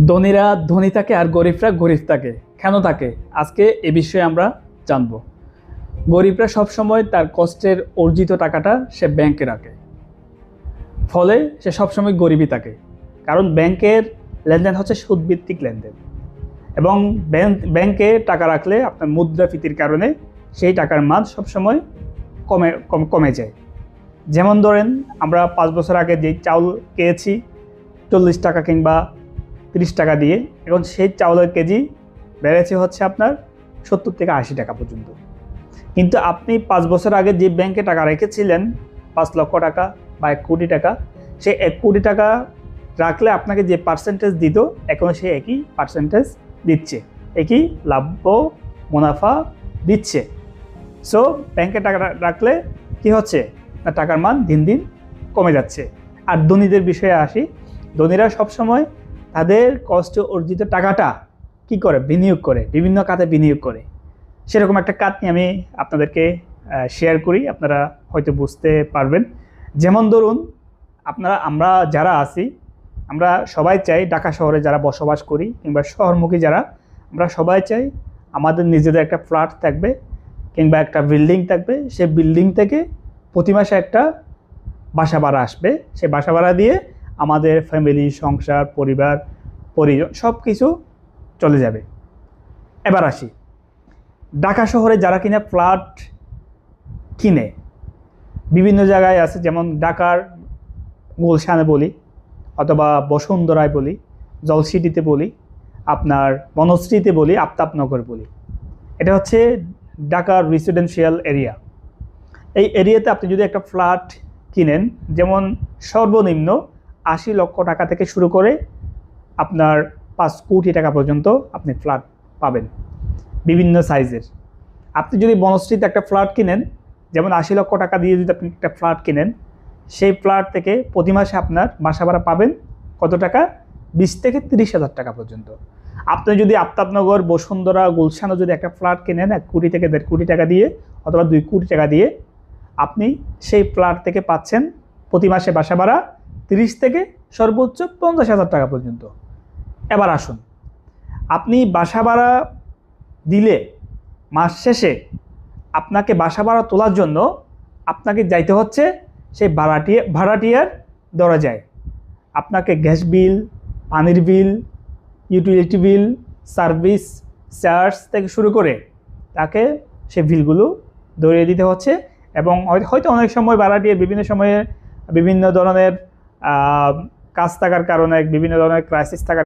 ধনীরা ধনী থাকে আর গরিবরা গরিব থাকে। কেন থাকে? আজকে এ বিষয়ে আমরা জানব। গরিবরা সবসময় তার কষ্টের অর্জিত টাকাটা সে ব্যাংকে রাখে, ফলে সে সবসময় গরিবই থাকে। কারণ ব্যাংকের লেনদেন হচ্ছে সুদভিত্তিক লেনদেন, এবং ব্যাংকে টাকা রাখলে আপনার মুদ্রাস্ফীতির কারণে সেই টাকার মান সবসময় কমে যায়। যেমন ধরেন, আমরা 5 বছর আগে যেই চাউল খেয়েছি 40 টাকা কিংবা 30 টাকা দিয়ে, এখন সেই চাউলের কেজি বেড়েছে হচ্ছে আপনার 70 থেকে 80 টাকা পর্যন্ত। কিন্তু আপনি 5 বছর আগে যে ব্যাংকে টাকা রেখেছিলেন 5 লক্ষ টাকা বা 1 কোটি টাকা, সেই 1 কোটি টাকা রাখলে আপনাকে যে পার্সেন্টেজ দিত, এখন সে একই পার্সেন্টেজ দিচ্ছে, একই লাভ মুনাফা দিচ্ছে। সো ব্যাংকে টাকা রাখলে কি হচ্ছে, না টাকার মান দিন দিন কমে যাচ্ছে। আর ধনীদের বিষয়ে আসি, ধনীরা সবসময় তাদের কষ্ট অর্জিত টাকাটা কি করে, বিনিয়োগ করে, বিভিন্ন খাতে বিনিয়োগ করে। সেরকম একটা কাজ নিয়ে আমি আপনাদেরকে শেয়ার করি, আপনারা হয়তো বুঝতে পারবেন। যেমন ধরুন, আমরা যারা আছি, আমরা সবাই চাই ঢাকা শহরে যারা বসবাস করি কিংবা শহরমুখী যারা, আমরা সবাই চাই আমাদের নিজেদের একটা ফ্ল্যাট থাকবে কিংবা একটা বিল্ডিং থাকবে। সেই বিল্ডিং থেকে প্রতি মাসে একটা বাসা ভাড়া আসবে, সেই বাসা ভাড়া দিয়ে আমাদের ফ্যামিলি, সংসার, পরিজন সব কিছু চলে যাবে। এবার আসি, ঢাকা শহরে যারা কিনা ফ্ল্যাট কিনে, বিভিন্ন জায়গায় আছে, যেমন ঢাকার গুলশানে বলি, অথবা বসুন্ধরায় বলি, জলসিটিতে বলি, আপনার বনশ্রীতে বলি, আফতাবনগর বলি। এটা হচ্ছে ঢাকার রেসিডেন্সিয়াল এরিয়া। এই এরিয়াতে আপনি যদি একটা ফ্ল্যাট কিনেন, যেমন সর্বনিম্ন 80 লক্ষ টাকা থেকে শুরু করে আপনার 5 কোটি টাকা পর্যন্ত আপনি ফ্ল্যাট পাবেন বিভিন্ন সাইজের। আপনি যদি বনশ্রীতে একটা ফ্ল্যাট কিনেন, যেমন 80 লক্ষ টাকা দিয়ে যদি আপনি একটা ফ্ল্যাট কিনেন, সেই ফ্ল্যাট থেকে প্রতি মাসে আপনার বাসা ভাড়া পাবেন কত টাকা, 20 থেকে 30 হাজার টাকা পর্যন্ত। আপনি যদি আফতাবনগর, বসুন্ধরা, গুলশানও যদি একটা ফ্ল্যাট কিনেন 1 কোটি থেকে 1.5 কোটি টাকা দিয়ে অথবা 2 কোটি টাকা দিয়ে, আপনি সেই ফ্ল্যাট থেকে পাচ্ছেন প্রতি মাসে বাসা ভাড়া 30 থেকে সর্বোচ্চ 50 হাজার টাকা পর্যন্ত। এবার আসুন, আপনি বাসা ভাড়া দিলে মাস শেষে আপনাকে বাসা ভাড়া তোলার জন্য আপনাকে যাইতে হচ্ছে সেই ভাড়াটিয়ার দরজায়। আপনাকে গ্যাস বিল, পানির বিল, ইউটিলিটি বিল, সার্ভিস চার্জ থেকে শুরু করে তাকে সেই বিলগুলো ধরিয়ে দিতে হচ্ছে। এবং হয়তো অনেক সময় ভাড়াটিয়ার বিভিন্ন সময়ে বিভিন্ন ধরনের কাজ থাকার কারণে, বিভিন্ন ধরনের ক্রাইসিস থাকার